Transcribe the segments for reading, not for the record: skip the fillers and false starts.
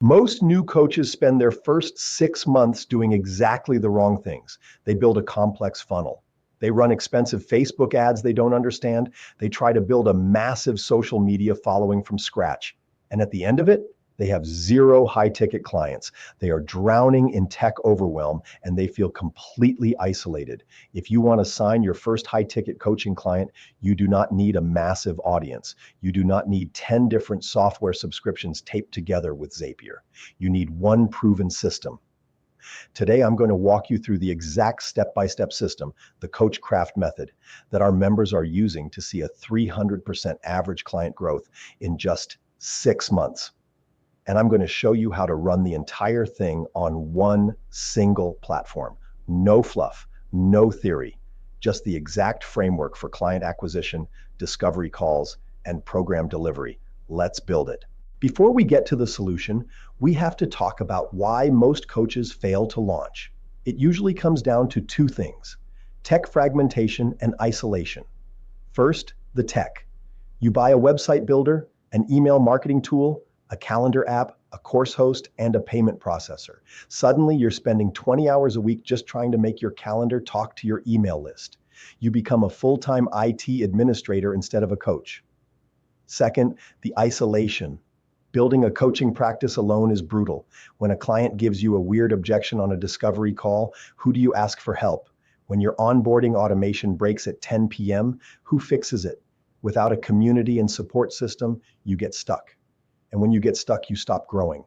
Most new coaches spend their first 6 months doing exactly the wrong things. They build a complex funnel. They run expensive Facebook ads they don't understand. They try to build a massive social media following from scratch. And at the end of it, they have zero high ticket clients. They are drowning in tech overwhelm and they feel completely isolated. If you want to sign your first high ticket coaching client, you do not need a massive audience. You do not need 10 different software subscriptions taped together with Zapier. You need one proven system. Today, I'm going to walk you through the exact step-by-step system, the Coachcraft method, that our members are using to see a 300% average client growth in just 6 months. And I'm going to show you how to run the entire thing on one single platform. No fluff, no theory, just the exact framework for client acquisition, discovery calls, and program delivery. Let's build it. Before we get to the solution, we have to talk about why most coaches fail to launch. It usually comes down to two things: tech fragmentation and isolation. First, the tech. You buy a website builder, an email marketing tool, a calendar app, a course host, and a payment processor. Suddenly, you're spending 20 hours a week just trying to make your calendar talk to your email list. You become a full-time IT administrator instead of a coach. Second, the isolation. Building a coaching practice alone is brutal. When a client gives you a weird objection on a discovery call, who do you ask for help? When your onboarding automation breaks at 10 p.m., who fixes it? Without a community and support system, you get stuck. And when you get stuck, you stop growing.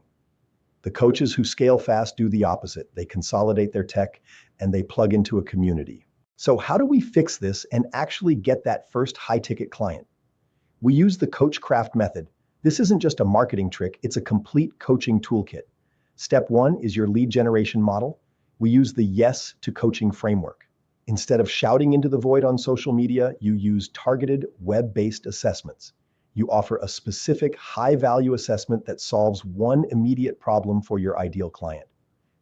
The coaches who scale fast do the opposite. They consolidate their tech and they plug into a community. So how do we fix this and actually get that first high-ticket client? We use the Coachcraft method. This isn't just a marketing trick, it's a complete coaching toolkit. Step one is your lead generation model. We use the yes to coaching framework. Instead of shouting into the void on social media, you use targeted web-based assessments. You offer a specific high-value assessment that solves one immediate problem for your ideal client.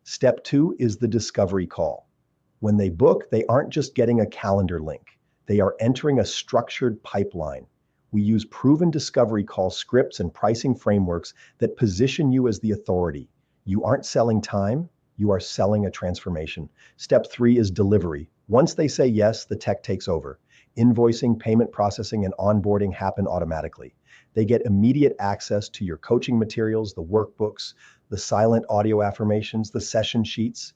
Step two is the discovery call. When they book, they aren't just getting a calendar link. They are entering a structured pipeline. We use proven discovery call scripts and pricing frameworks that position you as the authority. You aren't selling time, you are selling a transformation. Step three is delivery. Once they say yes, the tech takes over. Invoicing, payment processing, and onboarding happen automatically. They get immediate access to your coaching materials, the workbooks, the silent audio affirmations, the session sheets.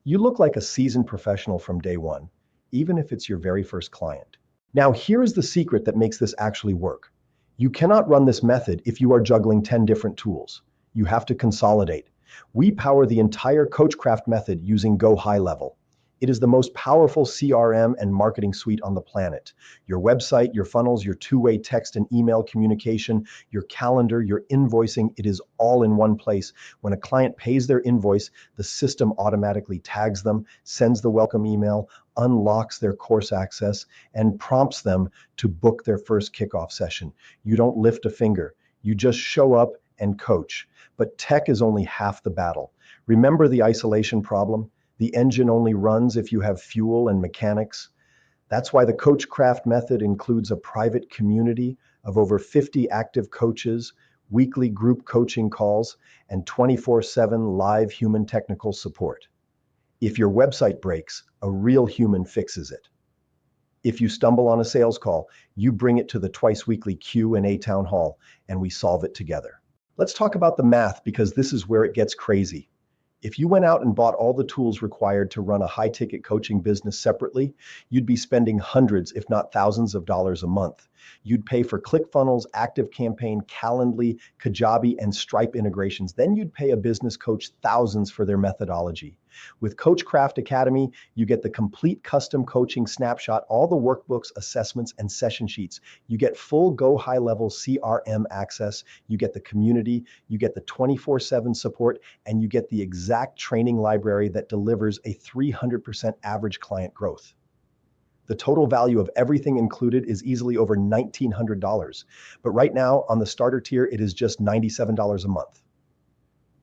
You look like a seasoned professional from day one, even if it's your very first client. Now, here is the secret that makes this actually work. You cannot run this method if you are juggling 10 different tools. You have to consolidate. We power the entire Coachcraft method using GoHighLevel. It is the most powerful CRM and marketing suite on the planet. Your website, your funnels, your two-way text and email communication, your calendar, your invoicing, it is all in one place. When a client pays their invoice, the system automatically tags them, sends the welcome email, unlocks their course access, and prompts them to book their first kickoff session. You don't lift a finger. You just show up and coach. But tech is only half the battle. Remember the isolation problem? The engine only runs if you have fuel and mechanics. That's why the Coachcraft method includes a private community of over 50 active coaches, weekly group coaching calls, and 24/7 live human technical support. If your website breaks, a real human fixes it. If you stumble on a sales call, you bring it to the twice-weekly Q&A town hall, and we solve it together. Let's talk about the math because this is where it gets crazy. If you went out and bought all the tools required to run a high-ticket coaching business separately, you'd be spending hundreds, if not thousands of dollars a month. You'd pay for ClickFunnels, ActiveCampaign, Calendly, Kajabi, and Stripe integrations. Then you'd pay a business coach thousands for their methodology. With Coachcraft Academy, you get the complete custom coaching snapshot, all the workbooks, assessments, and session sheets. You get full GoHighLevel CRM access. You get the community. You get the 24/7 support, and you get the exact training library that delivers a 300% average client growth. The total value of everything included is easily over $1,900. But right now, on the starter tier, it is just $97 a month.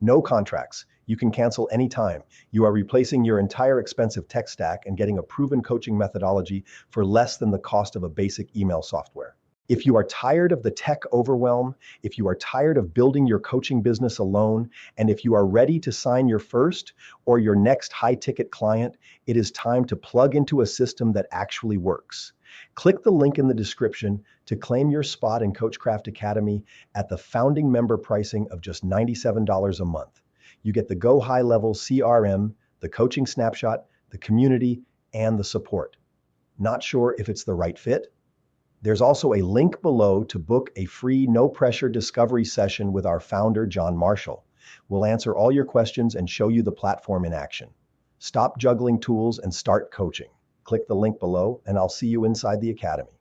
No contracts. You can cancel anytime. You are replacing your entire expensive tech stack and getting a proven coaching methodology for less than the cost of a basic email software. If you are tired of the tech overwhelm, if you are tired of building your coaching business alone, and if you are ready to sign your first or your next high ticket client, it is time to plug into a system that actually works. Click the link in the description to claim your spot in Coachcraft Academy at the founding member pricing of just $97 a month. You get the GoHighLevel CRM, the coaching snapshot, the community, and the support. Not sure if it's the right fit? There's also a link below to book a free no-pressure discovery session with our founder, John Marshall. We'll answer all your questions and show you the platform in action. Stop juggling tools and start coaching. Click the link below, and I'll see you inside the Academy.